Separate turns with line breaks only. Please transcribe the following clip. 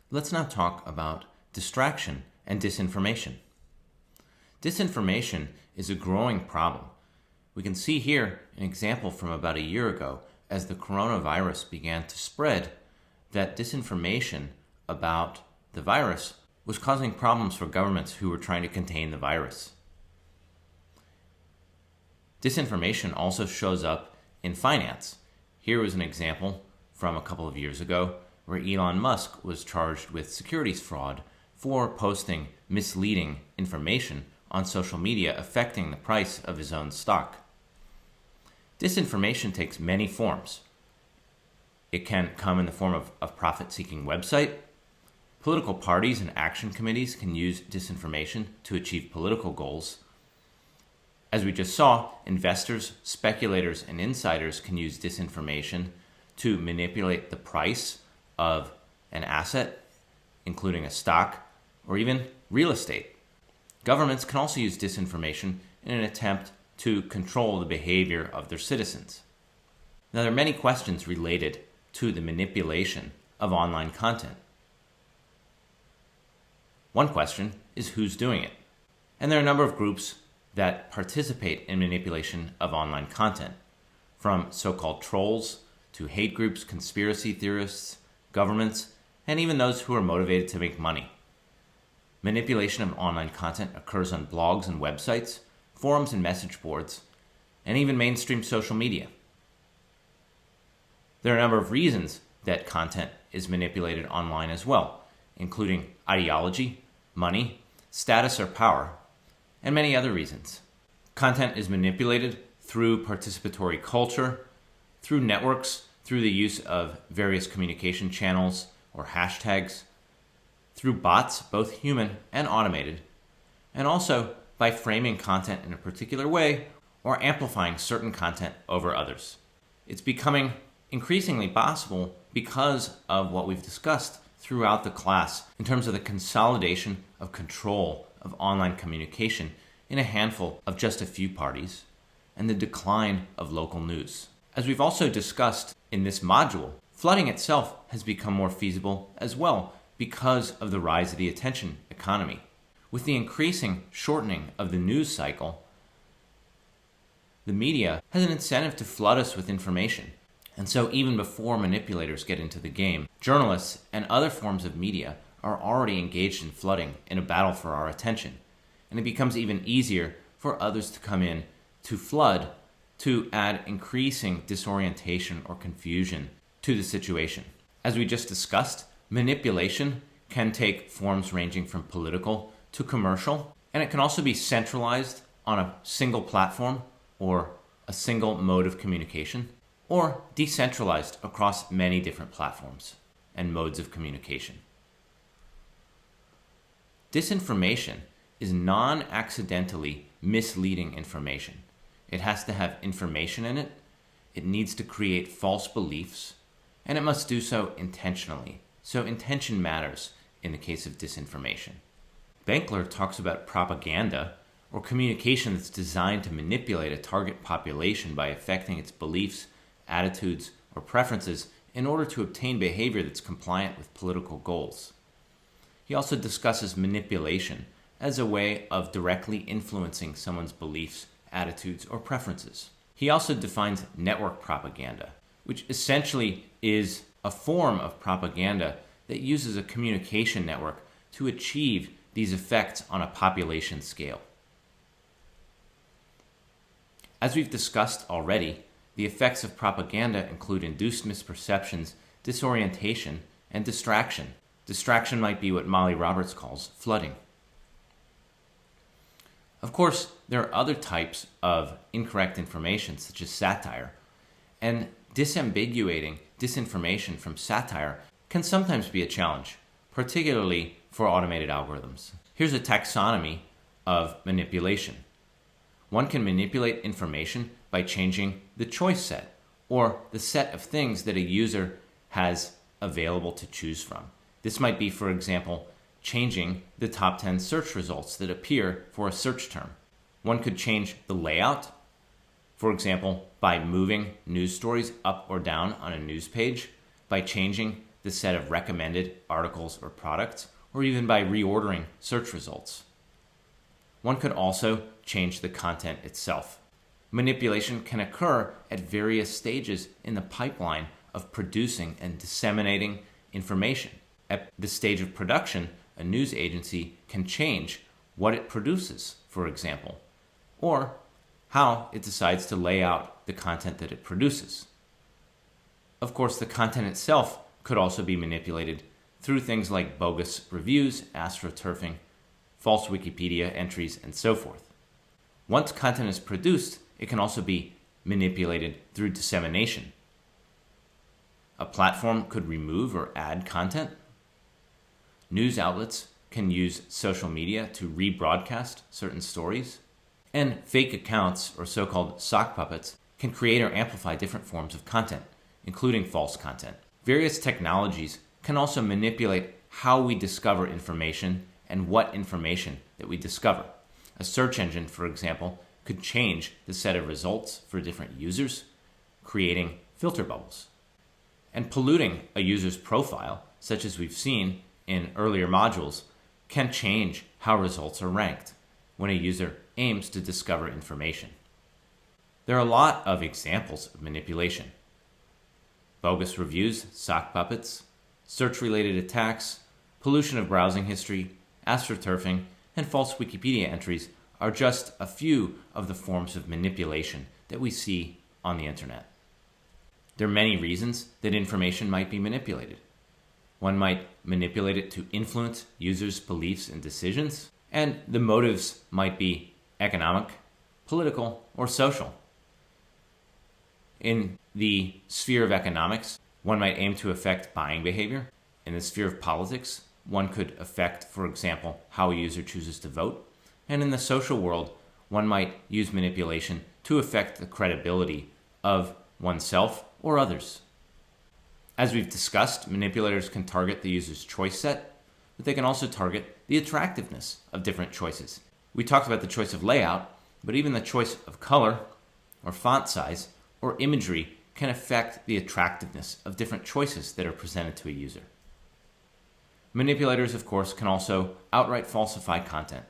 Let's now talk about distraction and disinformation. Disinformation is a growing problem. We can see here an example from about a year ago as the coronavirus began to spread that disinformation about the virus was causing problems for governments who were trying to contain the virus. Disinformation also shows up in finance. Here was an example from a couple of years ago where Elon Musk was charged with securities fraud for posting misleading information on social media affecting the price of his own stock. Disinformation takes many forms. It can come in the form of a profit-seeking website. Political parties and action committees can use disinformation to achieve political goals. As we just saw, investors, speculators, and insiders can use disinformation to manipulate the price of an asset, including a stock or even real estate. Governments can also use disinformation in an attempt to control the behavior of their citizens. Now, there are many questions related to the manipulation of online content. One question is who's doing it? And there are a number of groups that participate in manipulation of online content, from so-called trolls to hate groups, conspiracy theorists, governments, and even those who are motivated to make money. Manipulation of online content occurs on blogs and websites, forums and message boards, and even mainstream social media. There are a number of reasons that content is manipulated online as well, including ideology, money, status or power, and many other reasons. Content is manipulated through participatory culture, through networks, through the use of various communication channels or hashtags, through bots, both human and automated, and also by framing content in a particular way or amplifying certain content over others. It's becoming increasingly possible because of what we've discussed throughout the class in terms of the consolidation of control of online communication in a handful of just a few parties and the decline of local news. As we've also discussed in this module, flooding itself has become more feasible as well because of the rise of the attention economy. With the increasing shortening of the news cycle, the media has an incentive to flood us with information. And so even before manipulators get into the game, journalists and other forms of media are already engaged in flooding in a battle for our attention. And it becomes even easier for others to come in to flood, to add increasing disorientation or confusion to the situation. As we just discussed, manipulation can take forms ranging from political to commercial, and it can also be centralized on a single platform or a single mode of communication, or decentralized across many different platforms and modes of communication. Disinformation is non-accidentally misleading information. It has to have information in it, it needs to create false beliefs, and it must do so intentionally. So intention matters in the case of disinformation. Benkler talks about propaganda, or communication that's designed to manipulate a target population by affecting its beliefs, attitudes, or preferences in order to obtain behavior that's compliant with political goals. He also discusses manipulation as a way of directly influencing someone's beliefs, attitudes, or preferences. He also defines network propaganda, which essentially is a form of propaganda that uses a communication network to achieve these effects on a population scale. As we've discussed already, the effects of propaganda include induced misperceptions, disorientation, and distraction. Distraction might be what Molly Roberts calls flooding. Of course, there are other types of incorrect information, such as satire, and disambiguating disinformation from satire can sometimes be a challenge, particularly for automated algorithms. Here's a taxonomy of manipulation. One can manipulate information by changing the choice set, or the set of things that a user has available to choose from. This might be, for example, changing the top 10 search results that appear for a search term. One could change the layout, for example, by moving news stories up or down on a news page, by changing the set of recommended articles or products, or even by reordering search results. One could also change the content itself. Manipulation can occur at various stages in the pipeline of producing and disseminating information. At the stage of production, a news agency can change what it produces, for example, or how it decides to lay out the content that it produces. Of course, the content itself could also be manipulated through things like bogus reviews, astroturfing, false Wikipedia entries, and so forth. Once content is produced, it can also be manipulated through dissemination. A platform could remove or add content. News outlets can use social media to rebroadcast certain stories. And fake accounts, or so-called sock puppets, can create or amplify different forms of content, including false content. Various technologies can also manipulate how we discover information and what information that we discover. A search engine, for example, could change the set of results for different users, creating filter bubbles. And polluting a user's profile, such as we've seen in earlier modules, can change how results are ranked when a user aims to discover information. There are a lot of examples of manipulation. Bogus reviews, sock puppets, search-related attacks, pollution of browsing history, astroturfing, and false Wikipedia entries are just a few of the forms of manipulation that we see on the internet. There are many reasons that information might be manipulated. One might manipulate it to influence users' beliefs and decisions, and the motives might be economic, political, or social. In the sphere of economics, one might aim to affect buying behavior. In the sphere of politics, one could affect, for example, how a user chooses to vote. And in the social world, one might use manipulation to affect the credibility of oneself or others. As we've discussed, manipulators can target the user's choice set, but they can also target the attractiveness of different choices. We talked about the choice of layout, but even the choice of color or font size or imagery can affect the attractiveness of different choices that are presented to a user. Manipulators, of course, can also outright falsify content.